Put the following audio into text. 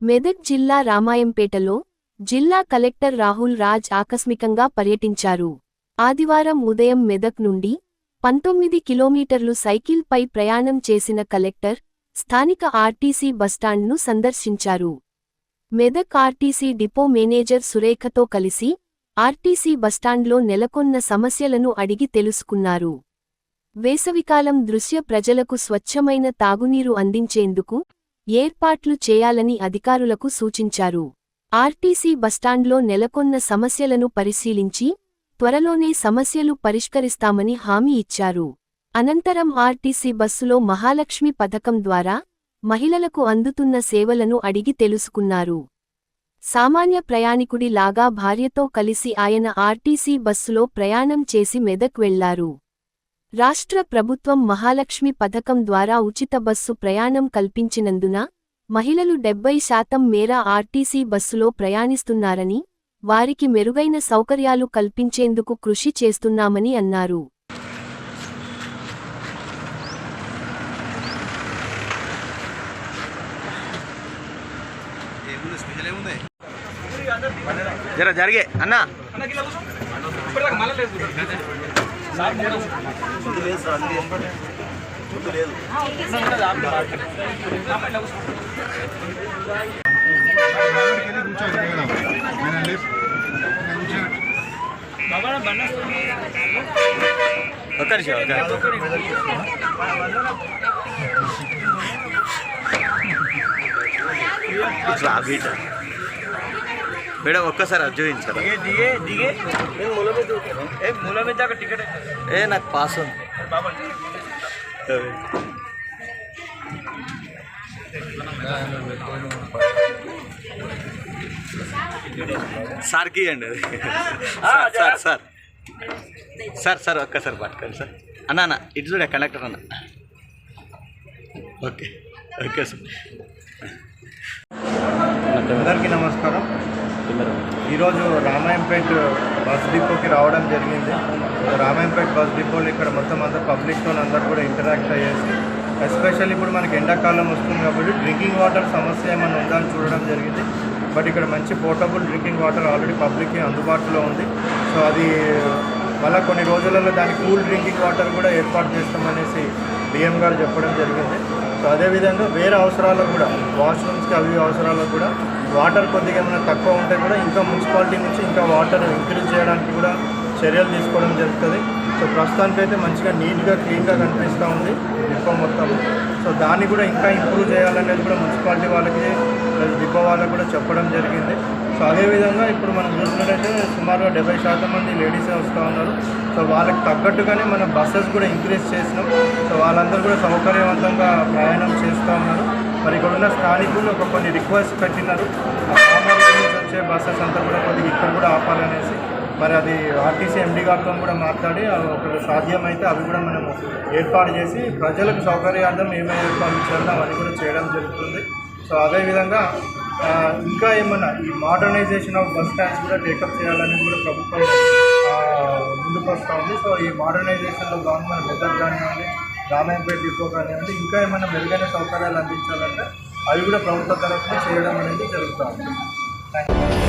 మెదక్ జిల్లా రామాయంపేటలో జిల్లా కలెక్టర్ రాహుల్ రాజ్ ఆకస్మికంగా పర్యటించారు. ఆదివారం ఉదయం మెదక్ నుండి 19 కిలోమీటర్లు సైకిల్పై ప్రయాణం చేసిన కలెక్టర్ స్థానిక ఆర్టీసీ బస్టాండ్ను సందర్శించారు. మెదక్ ఆర్టీసీ డిపో మేనేజర్ సురేఖతో కలిసి ఆర్టీసీ బస్టాండ్లో నెలకొన్న సమస్యలను అడిగి తెలుసుకున్నారు. వేసవికాలం దృష్ట్యా ప్రజలకు స్వచ్ఛమైన తాగునీరు అందించేందుకు ఏర్పాట్లు చేయాలని అధికారులకు సూచించారు. ఆర్టీసీ బస్టాండ్లో నెలకొన్న సమస్యలను పరిశీలించి త్వరలోనే సమస్యలు పరిష్కరిస్తామని హామీ ఇచ్చారు. అనంతరం ఆర్టీసీ బస్సులో మహాలక్ష్మి పథకం ద్వారా మహిళలకు అందుతున్న సేవలను అడిగి తెలుసుకున్నారు. సామాన్య ప్రయాణికుడి లాగా భార్యతో కలిసి ఆయన ఆర్టీసీ బస్సులో ప్రయాణం చేసి మెదక్ వెళ్లారు. రాష్ట్ర ప్రభుత్వం మహాలక్ష్మి పథకం ద్వారా ఉచిత బస్సు ప్రయాణం కల్పించినందున మహిళలు 70% మేర ఆర్టీసీ బస్సులో ప్రయాణిస్తున్నారని, వారికి మెరుగైన సౌకర్యాలు కల్పించేందుకు కృషి చేస్తున్నామని అన్నారు. జరిగే అన్నా ఒక్క నిమిషం మేడం ఒక్కసారి అది చూపించారా? నాకు పాస్ ఉంది సార్కి అండి అది సార్ సార్ సార్ సార్ ఒక్కసారి పట్టుకోండి సార్. అన్న అన్న ఇటు చూడ కండక్టర్ అన్న. Okay okay sir. అందరికీ నమస్కారం. ఈరోజు రామాయంపేట బస్ డిపోకి రావడం జరిగింది. రామాయంపేట బస్ డిపోలో ఇక్కడ మొత్తం అందరు పబ్లిక్తో అందరు కూడా ఇంటరాక్ట్ అయ్యేసి, ఎస్పెషల్లీ ఇప్పుడు మనకి ఎండాకాలం వస్తుంది కాబట్టి డ్రింకింగ్ వాటర్ సమస్య ఏమైనా ఉందా అని చూడడం జరిగింది. బట్ ఇక్కడ మంచి పోర్టబుల్ డ్రింకింగ్ వాటర్ ఆల్రెడీ పబ్లిక్కి అందుబాటులో ఉంది. సో అది మళ్ళీ కొన్ని రోజులలో దానికి కూల్ డ్రింకింగ్ వాటర్ కూడా ఏర్పాటు చేస్తామనేసి డిఎం గారు చెప్పడం జరిగింది. సో అదేవిధంగా వేరే అవసరాలకు కూడా వాష్రూమ్స్కి అవి అవసరాలకు కూడా వాటర్ కొద్దిగా ఏమైనా తక్కువ ఉంటే కూడా ఇంకా మున్సిపాలిటీ నుంచి ఇంకా వాటర్ ఇంక్రీజ్ చేయడానికి కూడా చర్యలు తీసుకోవడం జరుగుతుంది. సో ప్రస్తుతానికైతే మంచిగా నీట్గా క్లీన్గా కనిపిస్తూ ఉంది డిపో మొత్తం. సో దాన్ని కూడా ఇంకా ఇంప్రూవ్ చేయాలనేది కూడా మున్సిపాలిటీ వాళ్ళకి ప్లస్ డిపో వాళ్ళకి కూడా చెప్పడం జరిగింది. సో అదేవిధంగా ఇప్పుడు మనం చూసినట్టయితే సుమారుగా 70% మంది లేడీసే వస్తూ ఉన్నారు. సో వాళ్ళకి తగ్గట్టుగానే మనం బస్సెస్ కూడా ఇంక్రీజ్ చేసినాం. సో వాళ్ళందరూ కూడా సౌకర్యవంతంగా ప్రయాణం చేస్తూ ఉన్నారు. మరి ఇక్కడ ఉన్న స్థానికులు కొన్ని రిక్వెస్ట్ పెట్టినారు, కామారెడ్డి నుంచి వచ్చే బస్సెస్ అంతా కూడా కొద్దిగా ఇక్కడ కూడా ఆపాలనేసి. మరి అది ఆర్టీసీ ఎండీ గారితో కూడా మాట్లాడి ఒక సాధ్యమైతే అవి కూడా మనం ఏర్పాటు చేసి ప్రజలకు సౌకర్యార్థం ఏమేమి ఏర్పాటు చేయాలో అవన్నీ కూడా చేయడం జరుగుతుంది. సో అదేవిధంగా ఇంకా ఏమన్నా ఈ మోడర్నైజేషన్ ఆఫ్ బస్ స్టాండ్స్ కూడా టేకప్ చేయాలని కూడా ప్రభుత్వం ముందుకు వస్తూ ఉంది. సో ఈ మోడర్నైజేషన్లో గవర్నమెంట్ మెదక్ కానివ్వండి, రామాయంపేట డిపో కానివ్వండి, ఇంకా ఏమైనా మెరుగైన సౌకర్యాలు అందించాలంటే అవి కూడా ప్రభుత్వ తరఫున చేయడం అనేది జరుగుతుంది. Thank you.